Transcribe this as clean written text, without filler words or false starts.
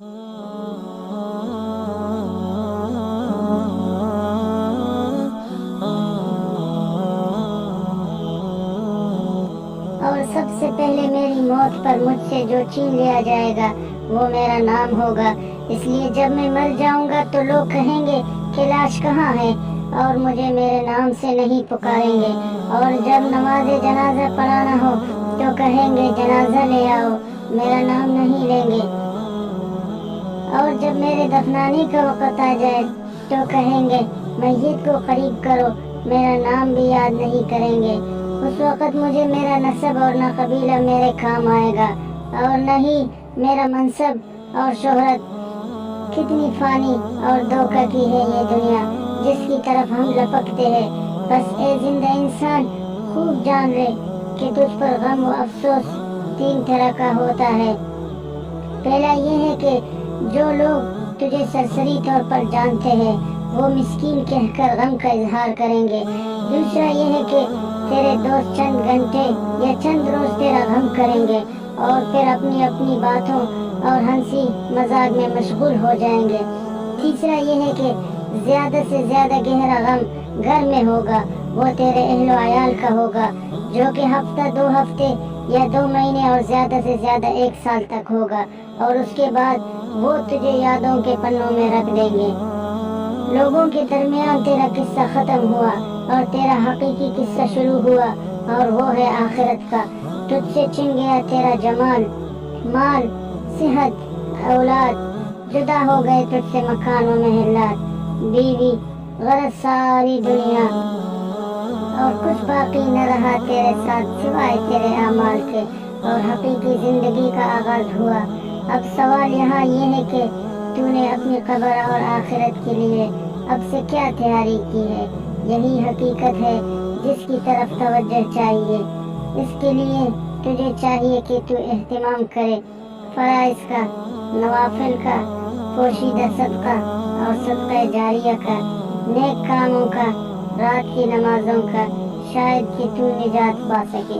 اور سب سے پہلے میری موت پر مجھ سے جو چھین لیا جائے گا وہ میرا نام ہوگا، اس لیے جب میں مر جاؤں گا تو لوگ کہیں گے کہ لاش کہاں ہے، اور مجھے میرے نام سے نہیں پکاریں گے۔ اور جب نماز جنازہ پڑھانا ہو تو کہیں گے جنازہ لے آؤ، میرا نام نہیں لیں گے۔ اور جب میرے دفنانے کا وقت آ جائے تو کہیں گے میت کو قریب کرو، میرا نام بھی یاد نہیں کریں گے۔ اس وقت مجھے میرا نسب اور نہ قبیلہ میرے کام آئے گا، اور نہ ہی میرا منصب اور شہرت۔ کتنی فانی اور دھوکہ کی ہے یہ دنیا جس کی طرف ہم لپکتے ہیں۔ بس اے زندہ انسان، خوب جان لے کہ تجھ پر غم و افسوس تین طرح کا ہوتا ہے۔ پہلا یہ ہے کہ جو لوگ تجھے سرسری طور پر جانتے ہیں وہ مسکین کہہ کر غم کا اظہار کریں گے۔ دوسرا یہ ہے کہ تیرے دوست چند گھنٹے یا چند روز تیرا غم کریں گے اور پھر اپنی اپنی باتوں اور ہنسی مذاق میں مشغول ہو جائیں گے۔ تیسرا یہ ہے کہ زیادہ سے زیادہ گہرا غم گھر میں ہوگا، وہ تیرے اہل و عیال کا ہوگا، جو کہ ہفتہ، 2 ہفتے یا 2 مہینے اور زیادہ سے زیادہ 1 سال تک ہوگا، اور اس کے بعد وہ تجھے یادوں کے پنوں میں رکھ دیں گے۔ لوگوں کے درمیان تیرا قصہ ختم ہوا اور تیرا حقیقی قصہ شروع ہوا، اور وہ ہے آخرت کا۔ تجھ سے چھن گیا تیرا جمال، مال، صحت، اولاد، جدا ہو گئے تجھ سے مکان و محلات، بیوی، غرض ساری دنیا، اور کچھ باقی نہ رہا تیرے ساتھ سوائے تیرے اعمال کے، اور حقیقی زندگی کا آغاز ہوا۔ اب سوال یہاں یہ ہے کہ تو نے اپنی قبر اور آخرت کے لیے اب سے کیا تیاری کی ہے؟ یہی حقیقت ہے جس کی طرف توجہ چاہیے۔ اس کے لیے تجھے چاہیے کہ تو اہتمام کرے فرائض کا، نوافل کا، پوشیدہ صدقہ اور صدقہ جاریہ کا، نیک کاموں کا، رات کی نمازوں کا، شاید کہ تو نجات پا سکے۔